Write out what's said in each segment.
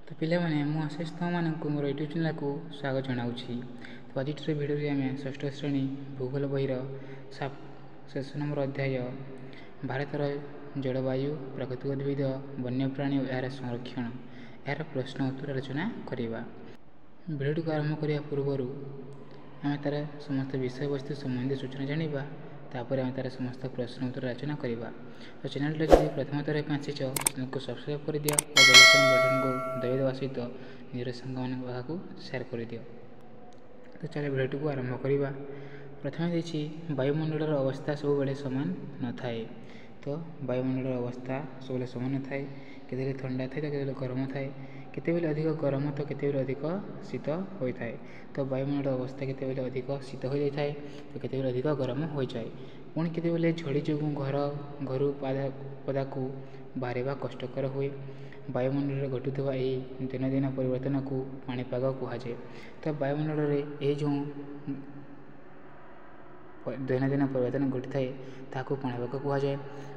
तो पिलामाने मु आशीष तुमको मोर यूट्यूब चैनल को स्वागत जनाऊँगी। तो आज भिडियो आम षष्ठ श्रेणी भूगोल बहीर शेष नंबर अध्याय भारतर जलवायु प्राकृतिक उद्भिद वन्यप्राणी और यार संरक्षण यार प्रश्न उत्तर आलोचना करवा। भिडियो को आरंभ करने पूर्व आम तार समस्त विषय वस्तु संबंधी सूचना जाना तापर आम तार समस्त प्रश्न उत्तर आलोचना करवा। तो चैनल जब प्रथम थर आसीच चैनल को सब्सक्राइब कर दिया और बेल आइकन बटन को दबाइदेवा सहित निज सांग को शेयर कर दियो। तो चलो भिडियो को आरंभ करवा। प्रथम देखिए वायुमंडल अवस्था सब सामान न थाए। तो वायुमंडल अवस्था सब सामान न थाए, केते ठंडा थाए तो केते गरम थाए, केते अधिक गरम तो केते अधिक शीत होता है। तो वायुमंडल अवस्था केते अधिक शीत हो जाता है तो केते अधिक गरम हो जाए। पुणी केते झड़ी जो घर पदा को बाहर कष्टकर हुए। वायुमंडल घटुवा दिन दिन परिवर्तन को पाणीपाग कहुए। तो वायुमंडल ये जो दिन दिन परिवर्तन घटी थाए ताकू पाणीपाग कहुए।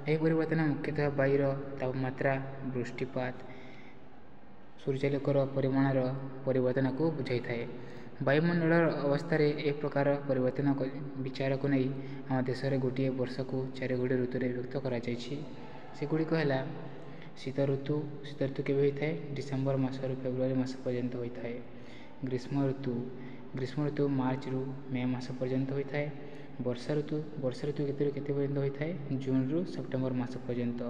यह परिवर्तन मुख्यतः वायुर तापमात्रा, वृष्टिपात, सूर्यालोकर परिमाणर परिवर्तन को बुझाई थाए। वायुमंडल अवस्था एक प्रकार परिवर्तन विचार को नहीं आम देश में गोटे वर्ष को 4 गोटी ऋतु विभक्त करगुड़िक है शीत ऋतु। शीत ऋतु केवे होता है? डिसेम्बर मासर फेब्रुआरी मास पर्यंत होता है। ग्रीष्म ऋतु मार्च रु मे मास पर्यंत होता है। वर्षा ऋतु केते पर्यंत होता है? जून रु सेप्टेम्बर मास पर्यंत।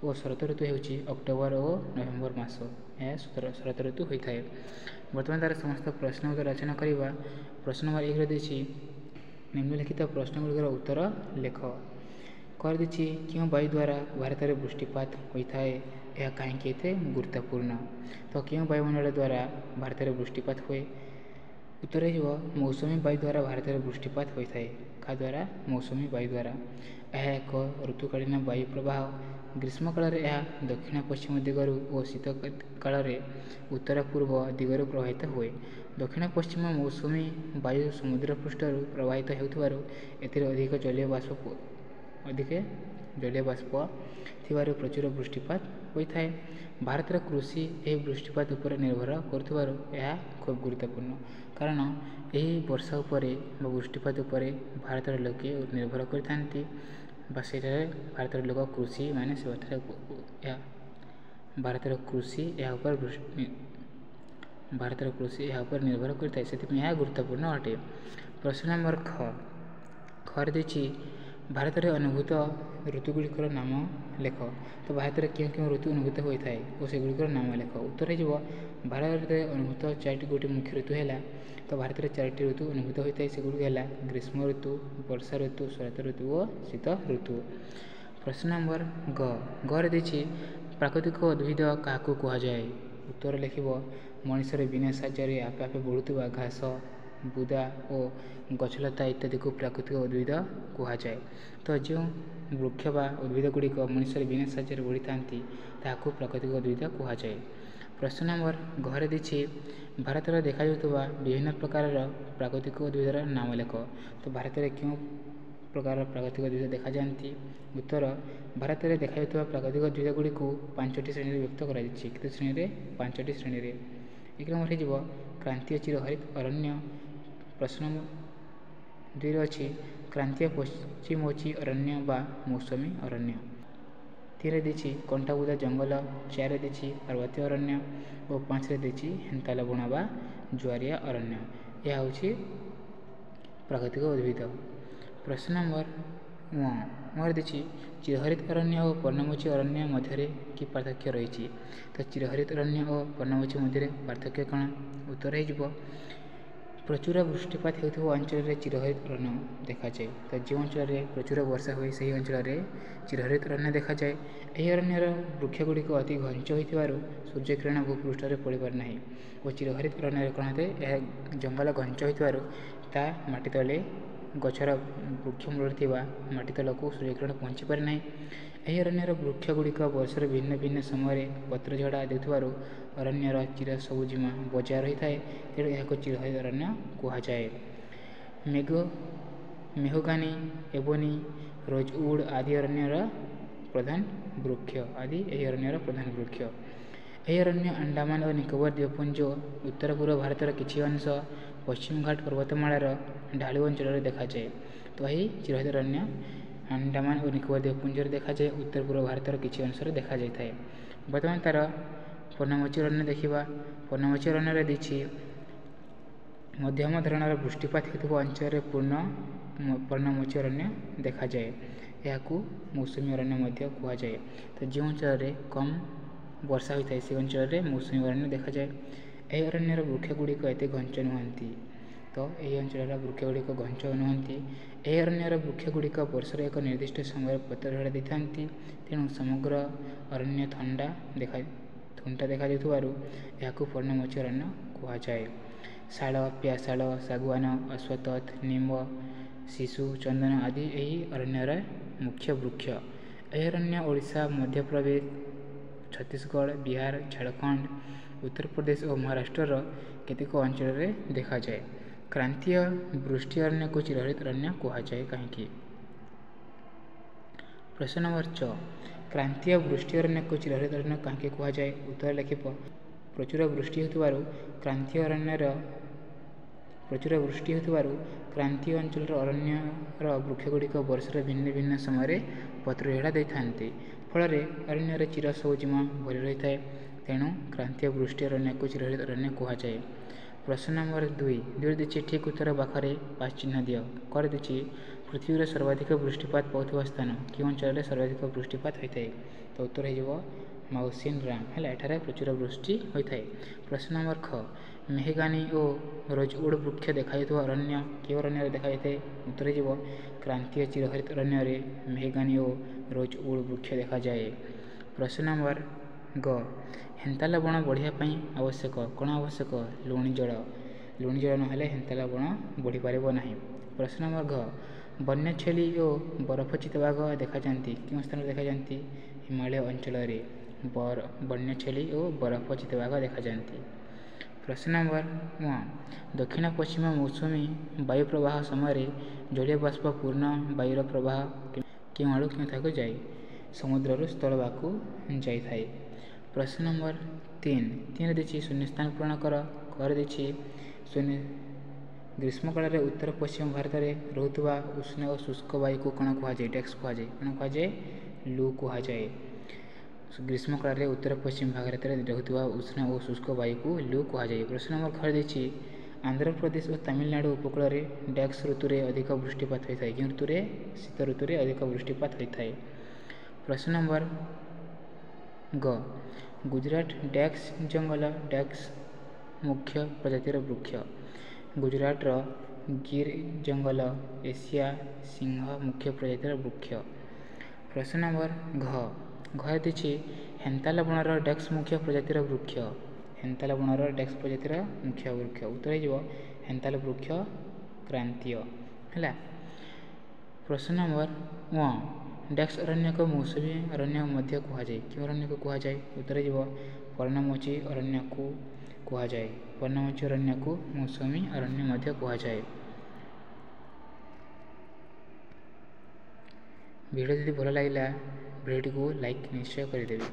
और शरत ऋतु होची अक्टोबर और नवेम्बर मास, यह शरत ऋतु होता है। बर्तमान तार समस्त प्रश्न उत्तर रचना करवा। प्रश्न नंबर 1 देछि निम्नलिखित प्रश्नगुड़िकर उत्तर लेख। कर देछि क्यों वायु द्वारा भारत में वृष्टिपात होता है, यह कहीं एते गुरुत्वपूर्ण। तो क्यों वायुमंडल द्वारा भारत में वृष्टिपात हुए? उत्तर हो मौसुमी वायु द्वारा भारत में वृष्टिपात होता है। क्या द्वारा? मौसुमी वायु द्वारा। यह एक ऋतुकालीन वायु प्रवाह। ग्रीष्म काल यह दक्षिण पश्चिम दिगर और शीत काल उत्तर पूर्व दिगर प्रवाहित हुए। दक्षिण पश्चिम मौसुमी वायु समुद्र पृष्ठर प्रवाहित होउथिबारु एथिरे अधिक जलीय बाष्प थिबारु प्रचुर वृष्टिपात होता है। भारतर कृषि यह वृष्टिपात उपर निर्भर करुथिबारु यह खूब गुरुत्वपूर्ण, कारण यही वर्षा उपरे वृष्टिपात उपरे भारतर लोके निर्भर करथांती। भारतर लोक कृषि माने भारतर कृषि पर निर्भर करता है, से यह गुरुत्वपूर्ण अटे। प्रश्न नंबर ख देछि भारत में अनुभूत ऋतुगुड़िकर नाम लेख। तो भारत में क्यों क्यों ऋतु अनुभूत होता है और सेगुड़िकर नाम लेख। उत्तर हो भारत में अनुभूत 4टी गोटी मुख्य ऋतु है। तो भारत में 4टी ऋतु अनुभूत होता है, सेगुड़िक है ग्रीष्म ऋतु, वर्षा ऋतु, शरत ऋतु और शीत ऋतु। प्रश्न नंबर ग देछि प्राकृतिक उद्भिद क्या कहुए। उत्तर लिख मनुष्यर बिना साहाय्य आपे आपे बढ़ुवा घास, बुदा और गछलता इत्यादि को प्राकृतिक उद्भिद कहुए। तो जो वृक्ष बा उद्भिद गुड़िक मनुष्यर बिना साहाय्य बढ़ी था प्राकृतिक उद्भिद कहुए। प्रश्न नंबर घरे देछि भारत में देखा विभिन्न प्रकार प्राकृतिक उद्भिदर नाम लेख। तो भारत में क्यों प्रकार प्राकृतिक उद्भिद देखा जाती? उत्तर भारत में देखा प्राकृतिक उद्भिद गुड़ी को 5टी श्रेणी विभक्त कर श्रेणी 5टी श्रेणी। एक नंबर हो क्रांतीय चिरहरित अरण्य। प्रश्न नंबर 2 अच्छी क्रांतीय पश्चिमोची अरण्य बा मौसुमी अरण्य। 3 देछि कंठाबुदा जंगल। 4 देछि पर्वतीय अरण्य और 5 देछि हेन्ताल बुणा बा जुआरिया अरण्य। यह हूँ प्राकृतिक उद्भिद। प्रश्न नंबर देछि चिरहरित अरण्य और पर्णमोची अरण्य मध्य कि पार्थक्य रही। तो चिरहरित अरण्य और पर्णमोची मध्य पार्थक्य कौन? उत्तर हो प्रचुर वृष्टिपात होता अंचल चिरहरित अरण्य देखा जाए। तो जो अंचल प्रचुर वर्षा हुए से अंचल चिरहरित अरण्य देखा जाए। यह अरण्यर वृक्षगुड़िक अति घंच हो सूर्यकिरण भूपृष्ठ में पड़ पार ना। और चिरहरित अरण्य कौन होता है? यह जंगल घंच होता माटी तले गचर वृक्ष मूल माटी तल को सूर्यकिरण पहुँची पारे ना। यह अरण्यर वृक्षगुड़िक वर्षर भिन्न भिन्न समय पत्र झड़ा देउथिबारु अरण्यर चिर सबुजिमा बजाय रही है, तेणु यह चिरहरित अरण्य कहुए। मेहगानी, एबोनी, रोजवुड आदि अरण्यर प्रधान वृक्ष। ଏହି ଅରଣ୍ୟ ଆଣ୍ଡାମାନ ଓ ନିକୋବର ଦ୍ୱୀପପୁଞ୍ଜ, ଉତ୍ତର ପୂର୍ବ ଭାରତର କିଛି ଅଂଶ, ପଶ୍ଚିମ ଘାଟ ପର୍ବତମାଳାର ଢାଳୁ ଅଞ୍ଚଳରେ ଦେଖାଯାଏ। ତ ଏହି ଚିରହରିତ ଅରଣ୍ୟ ଆଣ୍ଡାମାନ ଓ ନିକୋବର ଦ୍ୱୀପପୁଞ୍ଜରେ ଦେଖାଯାଏ, ଉତ୍ତର ପୂର୍ବ ଭାରତର କିଛି ଅଂଶରେ ଦେଖାଯାଇଥାଏ। ବର୍ତ୍ତମାନ ତା'ର ପର୍ଣ୍ଣମୋଚୀ ଅରଣ୍ୟ ଦେଖିବା। ପର୍ଣ୍ଣମୋଚୀ ଅରଣ୍ୟରେ ଦେଇଛି ମଧ୍ୟମ ଧରଣର ବୃଷ୍ଟିପାତ ହେଉଥିବା ଅଞ୍ଚଳରେ ପୂର୍ଣ୍ଣ ପର୍ଣ୍ଣମୋଚୀ ଅରଣ୍ୟ ଦେଖାଯାଏ। ଏହାକୁ ମୌସୁମୀ ଅରଣ୍ୟ ମଧ୍ୟ କୁହାଯାଏ। ତ ଯେଉଁ ଅଞ୍ଚଳରେ କମ୍ ବର୍ଷା ହୋଇଥାଏ ସେ ଅଞ୍ଚଳରେ ମୌସୁମୀ ଅରଣ୍ୟ ଦେଖାଯାଏ। ଏହି ଅରଣ୍ୟର ବୃକ୍ଷଗୁଡ଼ିକ ଏତେ ଘଞ୍ଚ ନୁହନ୍ତି। ତ ଏହି ଅଞ୍ଚଳର ବୃକ୍ଷଗୁଡ଼ିକ ଘଞ୍ଚ ନୁହନ୍ତି। ଏହି ଅରଣ୍ୟର ବୃକ୍ଷଗୁଡ଼ିକ ବର୍ଷର ଏକ ନିର୍ଦ୍ଦିଷ୍ଟ ସମୟରେ ପତ୍ର ଝଡ଼ା ଦେଇଥାନ୍ତି। ତେଣୁ ସମଗ୍ର ଅରଣ୍ୟ ଥଣ୍ଡା ଦେଖାଯାଉଥିବାରୁ ଏହାକୁ ପର୍ଣ୍ଣମୋଚୀ ଅରଣ୍ୟ କୁହାଯାଏ। ଶାଳ, ପିଆଶାଳ, ଶାଗୁଆନ, ଅଶ୍ୱତଥ, ନିମ୍ବ, ଶିଶୁ, ଚନ୍ଦନ ଆଦି ଏହି ଅରଣ୍ୟର ମୁଖ୍ୟ ବୃକ୍ଷ। ଏହି ଅରଣ୍ୟ ଓଡ଼ିଶା, ମଧ୍ୟପ୍ରଦେଶ, ଛତିଶଗଡ଼, ବିହାର, ଝାଡ଼ଖଣ୍ଡ, ଉତ୍ତରପ୍ରଦେଶ ଓ ମହାରାଷ୍ଟ୍ରର କେତେକ ଅଞ୍ଚଳରେ ଦେଖାଯାଏ। କ୍ରାନ୍ତୀୟ ବୃଷ୍ଟି ଅରଣ୍ୟକୁ ଚିରହରିତ ଅରଣ୍ୟ କୁହାଯାଏ କାହିଁକି? ପ୍ରଶ୍ନ ନମ୍ବର 6 କ୍ରାନ୍ତୀୟ ବୃଷ୍ଟି ଅରଣ୍ୟକୁ ଚିରହରିତ ଅରଣ୍ୟ କାହିଁକି କୁହାଯାଏ? ଉତ୍ତର ଲେଖିବ। ପ୍ରଚୁର ବୃଷ୍ଟି ହେଉଥିବାରୁ କ୍ରାନ୍ତୀୟ ଅଞ୍ଚଳର ଅରଣ୍ୟର ବୃକ୍ଷଗୁଡ଼ିକ ବର୍ଷର ଭିନ୍ନ ଭିନ୍ନ ସମୟରେ ପତ୍ରଝଡ଼ା ଦେଇଥାନ୍ତି। ଫଳରେ ଅରଣ୍ୟରେ ଚିର ସବୁଜିମା ଭରି ରହିଥାଏ। ତେଣୁ କ୍ରାନ୍ତୀୟ ବୃଷ୍ଟି ଅରଣ୍ୟକୁ ଚିରହରିତ ଅରଣ୍ୟ କୁହାଯାଏ। ପ୍ରଶ୍ନ ନମ୍ବର 2 ଦେଇଛି ଠିକ୍ ଉତ୍ତର ପାଖରେ ପାସ୍ ଚିହ୍ନ ଦିଅ। କରେ ଦେଇଛି ପୃଥିବୀର ସର୍ବାଧିକ ବୃଷ୍ଟିପାତ ପାଉଥିବା ସ୍ଥାନ। କେଉଁ ଅଞ୍ଚଳରେ ସର୍ବାଧିକ ବୃଷ୍ଟିପାତ ହୋଇଥାଏ? ତ ଉତ୍ତର ହୋଇଯିବ ମାଉସିନ ରାମ। ହେଲା, ଏଠାରେ ପ୍ରଚୁର ବୃଷ୍ଟି ହୋଇଥାଏ। ପ୍ରଶ୍ନ ନମ୍ବର ଖ ମେହଗାନୀ ଓ ରୋଜଉଡ୍ ବୃକ୍ଷ ଦେଖାଯାଉଥିବା ଅରଣ୍ୟ କେଉଁ ଅରଣ୍ୟରେ ଦେଖାଯାଇଥାଏ? ଉତ୍ତର ହୋଇଯିବ କ୍ରାନ୍ତୀୟ ଚିରହରିତ ଅରଣ୍ୟରେ ମେହଗାନୀ ଓ ରୋଜଉଡ୍ ବୃକ୍ଷ ଦେଖାଯାଏ। ପ୍ରଶ୍ନ ନମ୍ବର ଗ ହେନ୍ତାଳ ବଣ ବଢ଼ିବା ପାଇଁ ଆବଶ୍ୟକ କ'ଣ ଆବଶ୍ୟକ? ଲୁଣି ଜଳ। ଲୁଣି ଜଳ ନହେଲେ ହେନ୍ତାଳ ବଣ ବଢ଼ିପାରିବ ନାହିଁ। ପ୍ରଶ୍ନ ନମ୍ବର ଘ ବନ୍ୟ ଛେଳି ଓ ବରଫ ଚିତାବାଘ ଦେଖାଯାନ୍ତି କେଉଁ ସ୍ଥାନରେ ଦେଖାଯାନ୍ତି? ହିମାଳୟ ଅଞ୍ଚଳରେ ବନ୍ୟ ଛେଳି ଓ ବରଫ ଚିତାବାଘ ଦେଖାଯାନ୍ତି। ପ୍ରଶ୍ନ ନମ୍ବର 1 ଦକ୍ଷିଣ ପଶ୍ଚିମ ମୌସୁମୀ ବାୟୁ ପ୍ରବାହ ସମୟରେ ଜଳୀୟ ବାଷ୍ପ ପୂର୍ଣ୍ଣ ବାୟୁର ପ୍ରବାହ କେଉଁ ଆଡ଼ୁ କେଉଁଠାକୁ ଯାଏ? ସମୁଦ୍ରରୁ ସ୍ଥଳଭାଗକୁ ଯାଇଥାଏ। ପ୍ରଶ୍ନ ନମ୍ବର 3 ଦେଇଛି ଶୂନ୍ୟସ୍ଥାନ ପୂରଣ କର। କରେ ଦେଇଛି ଗ୍ରୀଷ୍ମକାଳରେ ଉତ୍ତର ପଶ୍ଚିମ ଭାରତରେ ରହୁଥିବା ଉଷ୍ଣ ଓ ଶୁଷ୍କ ବାୟୁକୁ କ'ଣ କୁହାଯାଏ? ଡେକ୍ସ କୁହାଯାଏ। କ'ଣ କୁହାଯାଏ? ଲୁ କୁହାଯାଏ। ଗ୍ରୀଷ୍ମକାଳରେ ଉତ୍ତର ପଶ୍ଚିମ ଭାରତରେ ରହୁଥିବା ଉଷ୍ଣ ଓ ଶୁଷ୍କ ବାୟୁକୁ ଲୁ କୁହାଯାଏ। ପ୍ରଶ୍ନ ନମ୍ବର ଘରେ ଦେଇଛି ଆନ୍ଧ୍ରପ୍ରଦେଶ ଓ ତାମିଲନାଡୁ ଉପକୂଳରେ ଡେକ୍ସ ଋତୁରେ ଅଧିକ ବୃଷ୍ଟିପାତ ହୋଇଥାଏ। କେଉଁ ଋତୁରେ? ଶୀତ ଋତୁରେ ଅଧିକ ବୃଷ୍ଟିପାତ ହୋଇଥାଏ। ପ୍ରଶ୍ନ ନମ୍ବର ଗ ଗୁଜରାଟ ଡେକ୍ସ ଜଙ୍ଗଲ ଡେକ୍ସ ମୁଖ୍ୟ ପ୍ରଜାତିର ବୃକ୍ଷ। ଗୁଜରାଟର ଗିର୍ ଜଙ୍ଗଲ ଏସିଆ ସିଂହ ମୁଖ୍ୟ ପ୍ରଜାତିର ବୃକ୍ଷ। ପ୍ରଶ୍ନ ନମ୍ବର ଘରେ ଦେଇଛି ହେନ୍ତାଳ ବଣର ଡେକ୍ସ ମୁଖ୍ୟ ପ୍ରଜାତିର ବୃକ୍ଷ। ହେନ୍ତାଳ ବଣର ଡେକ୍ସ ପ୍ରଜାତିର ମୁଖ୍ୟ ବୃକ୍ଷ। ଉତ୍ତର ହୋଇଯିବ ହେନ୍ତାଳ ବୃକ୍ଷ କ୍ରାନ୍ତୀୟ। ହେଲା। ପ୍ରଶ୍ନ ନମ୍ବର 1 ଡେକ୍ସ ଅରଣ୍ୟକୁ ମୌସୁମୀ ଅରଣ୍ୟ ମଧ୍ୟ କୁହାଯାଏ। କେଉଁ ଅରଣ୍ୟକୁ କୁହାଯାଏ? ଉତ୍ତର ହୋଇଯିବ ପର୍ଣ୍ଣମୋଚୀ ଅରଣ୍ୟକୁ କୁହାଯାଏ। ପର୍ଣ୍ଣମୋଚୀ ଅରଣ୍ୟକୁ ମୌସୁମୀ ଅରଣ୍ୟ ମଧ୍ୟ କୁହାଯାଏ। ଭିଡ଼ିଓ ଯଦି ଭଲ ଲାଗିଲା ଭିଡ଼ିଓଟିକୁ ଲାଇକ୍ ନିଶ୍ଚୟ କରିଦେବେ।